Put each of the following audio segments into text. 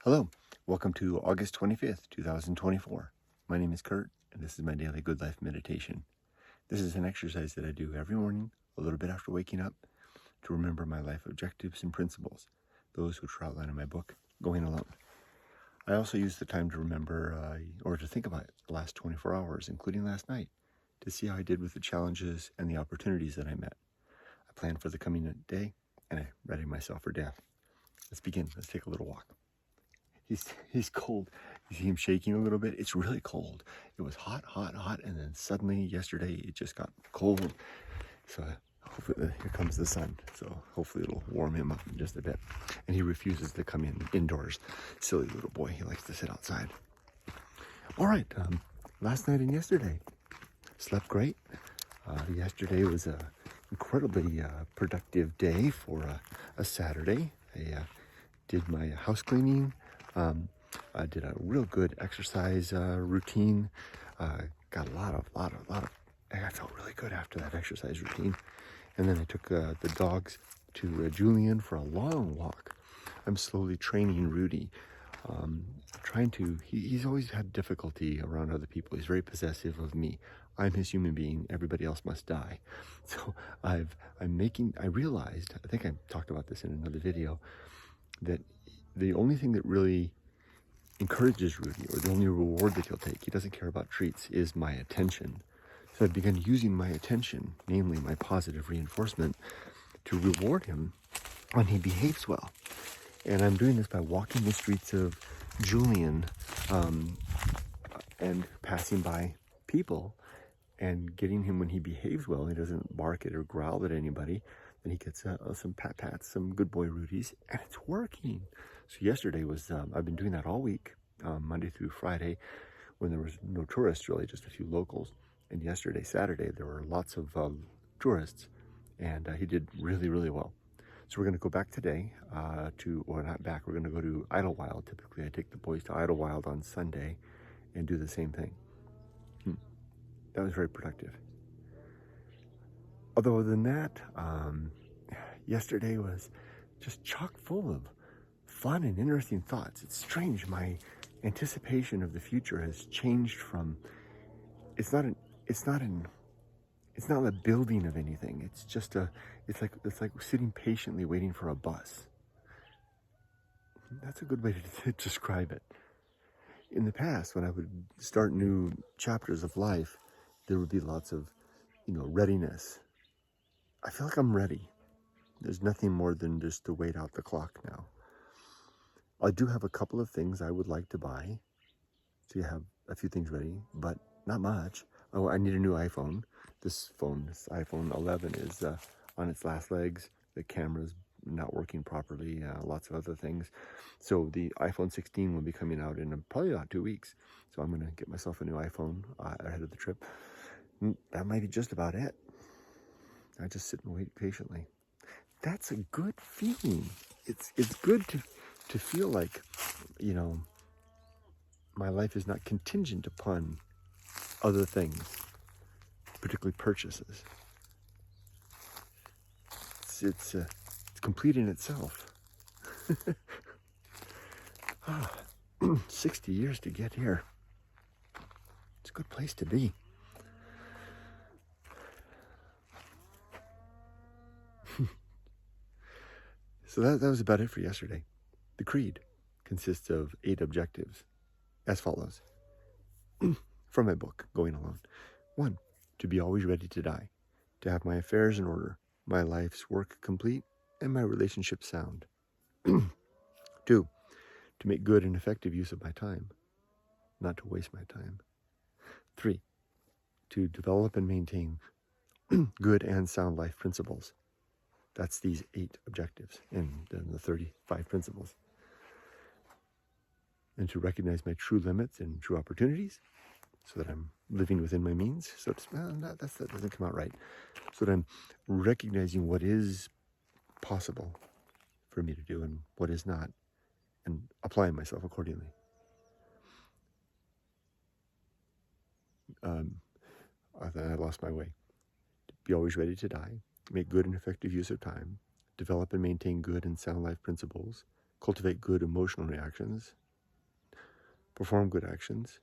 Hello, welcome to August 25th, 2024. My name is Kurt, and this is my daily Good Life meditation. This is an exercise that I do every morning, a little bit after waking up, to remember my life objectives and principles, those which are outlined in my book, Going Alone. I also use the time to remember or to think about the last 24 hours, including last night, to see how I did with the challenges and the opportunities that I met. I plan for the coming day, and I ready myself for death. Let's begin. Let's take a little walk. He's cold. You see him shaking a little bit. It's really cold. It was hot, and then suddenly yesterday it just got cold. So hopefully here comes the sun. So hopefully it'll warm him up in just a bit. And he refuses to come indoors. Silly little boy. He likes to sit outside. All right. Last night and yesterday, slept great. Yesterday was a incredibly productive day for a Saturday. I did my house cleaning. I did a real good exercise routine. Got a lot of. I felt really good after that exercise routine. And then I took the dogs to Julian for a long walk. I'm slowly training Rudy. He's always had difficulty around other people. He's very possessive of me. I'm his human being. Everybody else must die. So I realized, I think I talked about this in another video, that the only thing that really encourages Rudy, or the only reward that he'll take, he doesn't care about treats, is my attention. So I've begun using my attention, namely my positive reinforcement, to reward him when he behaves well. And I'm doing this by walking the streets of Julian and passing by people and getting him when he behaves well. He doesn't bark at or growl at anybody. Then he gets some pats, some good boy Rudies, and it's working. So yesterday was, I've been doing that all week, Monday through Friday, when there was no tourists, really, just a few locals. And yesterday, Saturday, there were lots of tourists, and he did really, really well. So we're going to go back today or not back, we're going to go to Idlewild. Typically, I take the boys to Idlewild on Sunday and do the same thing. That was very productive. Although other than that, yesterday was just chock full of fun and interesting thoughts. It's strange. My anticipation of the future has changed from, it's not the building of anything. It's just it's like sitting patiently waiting for a bus. That's a good way to describe it. In the past, when I would start new chapters of life, there would be lots of, readiness. I feel like I'm ready. There's nothing more than just to wait out the clock now. I do have a couple of things I would like to buy. So you have a few things ready, but not much. Oh, I need a new iPhone. This iPhone 11 is on its last legs. The camera's not working properly, lots of other things. So the iPhone 16 will be coming out in probably about 2 weeks. So I'm going to get myself a new iPhone ahead of the trip. That might be just about it. I just sit and wait patiently. That's a good feeling. It's good to feel like, my life is not contingent upon other things, particularly purchases. It's complete in itself. 60 years to get here. It's a good place to be. So that was about it for yesterday. The creed consists of 8 objectives, as follows. From my book, Going Alone. 1, to be always ready to die, to have my affairs in order, my life's work complete, and my relationship sound. 2, to make good and effective use of my time, not to waste my time. 3, to develop and maintain good and sound life principles. That's these 8 objectives and then the 35 principles. And to recognize my true limits and true opportunities so that I'm living within my means. So that doesn't come out right. So that I'm recognizing what is possible for me to do and what is not, and applying myself accordingly. I lost my way. Be always ready to die. Make good and effective use of time. Develop and maintain good and sound life principles. cultivate good emotional reactions, perform good actions,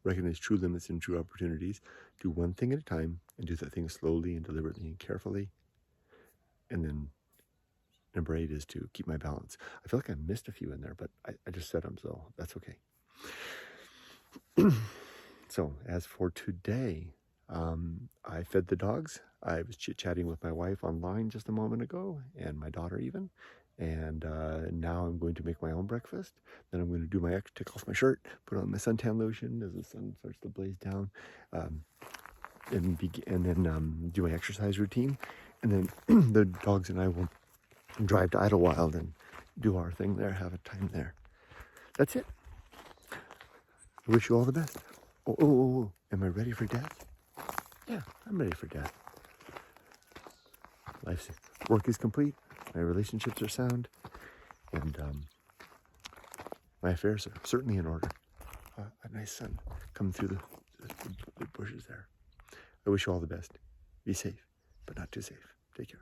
recognize true limits and true opportunities, do one thing at a time, and do that thing slowly and deliberately and carefully. And then number 8 is to keep my balance. I feel like I missed a few in there, but I just said them, so that's okay. So as for today, I fed the dogs. I was chit-chatting with my wife online just a moment ago, and my daughter even. And now I'm going to make my own breakfast. Then I'm going to do take off my shirt, put on my suntan lotion as the sun starts to blaze down, and then do my exercise routine. And then the dogs and I will drive to Idlewild and do our thing there, have a time there. That's it. I wish you all the best. Oh, am I ready for death? Yeah, I'm ready for death. Life's work is complete, my relationships are sound, and my affairs are certainly in order. A nice sun coming through the bushes there. I wish you all the best. Be safe, but not too safe. Take care.